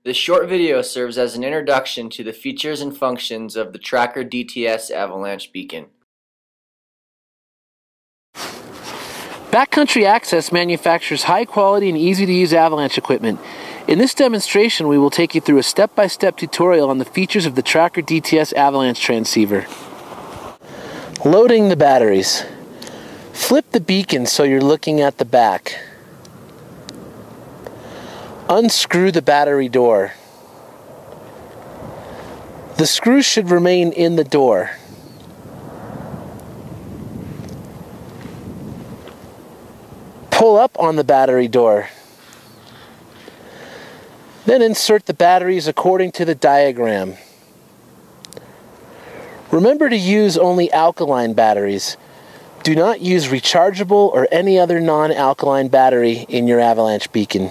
This short video serves as an introduction to the features and functions of the Tracker DTS avalanche beacon. Backcountry Access manufactures high-quality and easy-to-use avalanche equipment. In this demonstration, we will take you through a step-by-step tutorial on the features of the Tracker DTS avalanche transceiver. Loading the batteries. Flip the beacon so you're looking at the back. Unscrew the battery door. The screw should remain in the door. Pull up on the battery door. Then insert the batteries according to the diagram. Remember to use only alkaline batteries. Do not use rechargeable or any other non-alkaline battery in your avalanche beacon.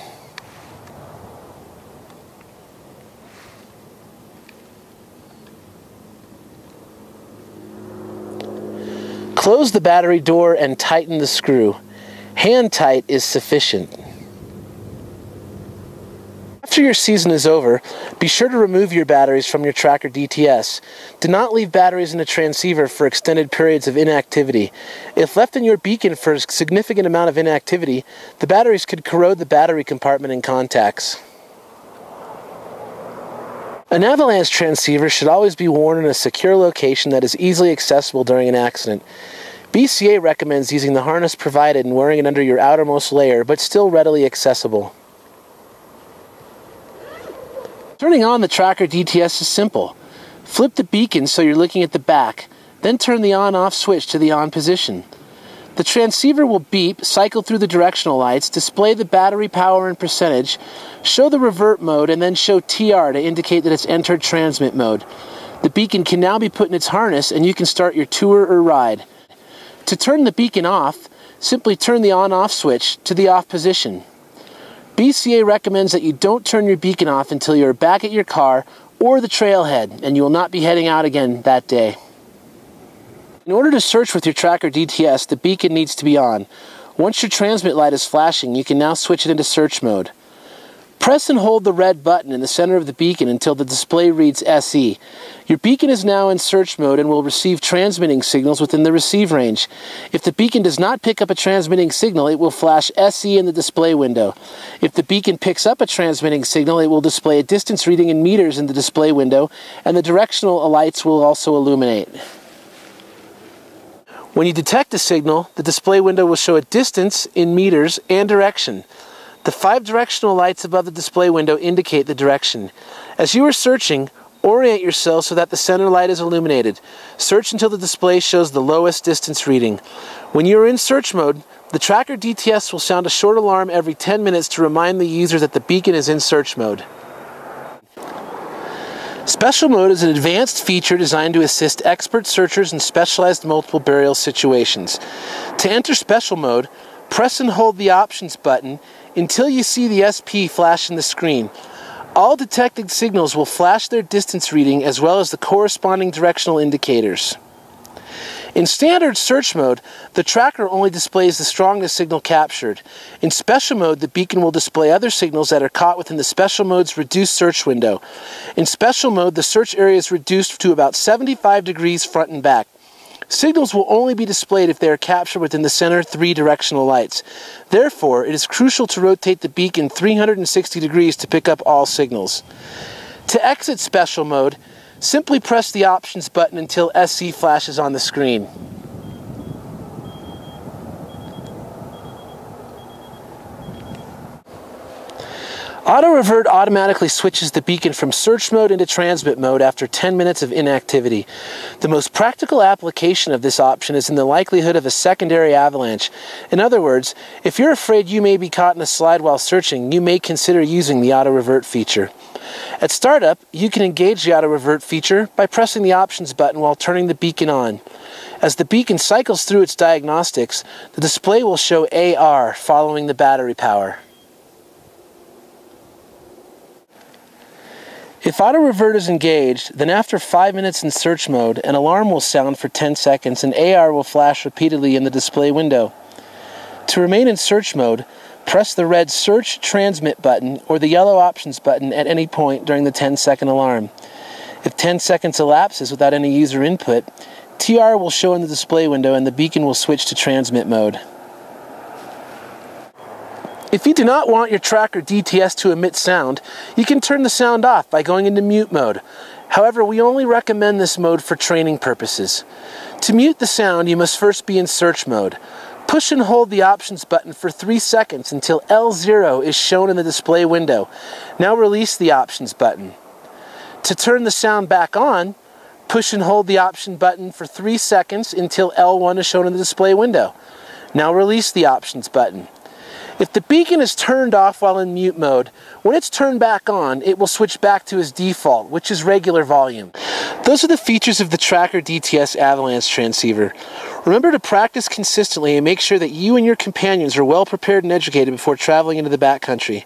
Close the battery door and tighten the screw. Hand tight is sufficient. After your season is over, be sure to remove your batteries from your Tracker DTS. Do not leave batteries in the transceiver for extended periods of inactivity. If left in your beacon for a significant amount of inactivity, the batteries could corrode the battery compartment and contacts. An avalanche transceiver should always be worn in a secure location that is easily accessible during an accident. BCA recommends using the harness provided and wearing it under your outermost layer, but still readily accessible. Turning on the Tracker DTS is simple. Flip the beacon so you're looking at the back, then turn the on-off switch to the on position. The transceiver will beep, cycle through the directional lights, display the battery power and percentage, show the revert mode, and then show TR to indicate that it's entered transmit mode. The beacon can now be put in its harness and you can start your tour or ride. To turn the beacon off, simply turn the on-off switch to the off position. BCA recommends that you don't turn your beacon off until you're back at your car or the trailhead, and you will not be heading out again that day. In order to search with your Tracker DTS, the beacon needs to be on. Once your transmit light is flashing, you can now switch it into search mode. Press and hold the red button in the center of the beacon until the display reads SE. Your beacon is now in search mode and will receive transmitting signals within the receive range. If the beacon does not pick up a transmitting signal, it will flash SE in the display window. If the beacon picks up a transmitting signal, it will display a distance reading in meters in the display window, and the directional lights will also illuminate. When you detect a signal, the display window will show a distance in meters and direction. The 5 directional lights above the display window indicate the direction. As you are searching, orient yourself so that the center light is illuminated. Search until the display shows the lowest distance reading. When you are in search mode, the Tracker DTS will sound a short alarm every 10 minutes to remind the user that the beacon is in search mode. Special Mode is an advanced feature designed to assist expert searchers in specialized multiple burial situations. To enter Special Mode, press and hold the Options button until you see the SP flash in the screen. All detected signals will flash their distance reading as well as the corresponding directional indicators. In standard search mode, the tracker only displays the strongest signal captured. In special mode, the beacon will display other signals that are caught within the special mode's reduced search window. In special mode, the search area is reduced to about 75 degrees front and back. Signals will only be displayed if they are captured within the center 3 directional lights. Therefore, it is crucial to rotate the beacon 360 degrees to pick up all signals. To exit special mode, simply press the Options button until SC flashes on the screen. Auto Revert automatically switches the beacon from search mode into transmit mode after 10 minutes of inactivity. The most practical application of this option is in the likelihood of a secondary avalanche. In other words, if you're afraid you may be caught in a slide while searching, you may consider using the Auto Revert feature. At startup, you can engage the Auto Revert feature by pressing the Options button while turning the beacon on. As the beacon cycles through its diagnostics, the display will show AR following the battery power. If Auto Revert is engaged, then after 5 minutes in search mode, an alarm will sound for 10 seconds and AR will flash repeatedly in the display window. To remain in search mode, Press the red Search Transmit button or the yellow Options button at any point during the 10-second alarm. If 10 seconds elapses without any user input, TR will show in the display window and the beacon will switch to transmit mode. If you do not want your tracker DTS to emit sound, you can turn the sound off by going into mute mode. However, we only recommend this mode for training purposes. To mute the sound, you must first be in search mode. Push and hold the Options button for 3 seconds until L0 is shown in the display window. Now release the Options button. To turn the sound back on, push and hold the Option button for 3 seconds until L1 is shown in the display window. Now release the Options button. If the beacon is turned off while in mute mode, when it's turned back on, it will switch back to its default, which is regular volume. Those are the features of the Tracker DTS avalanche transceiver. Remember to practice consistently and make sure that you and your companions are well prepared and educated before traveling into the backcountry.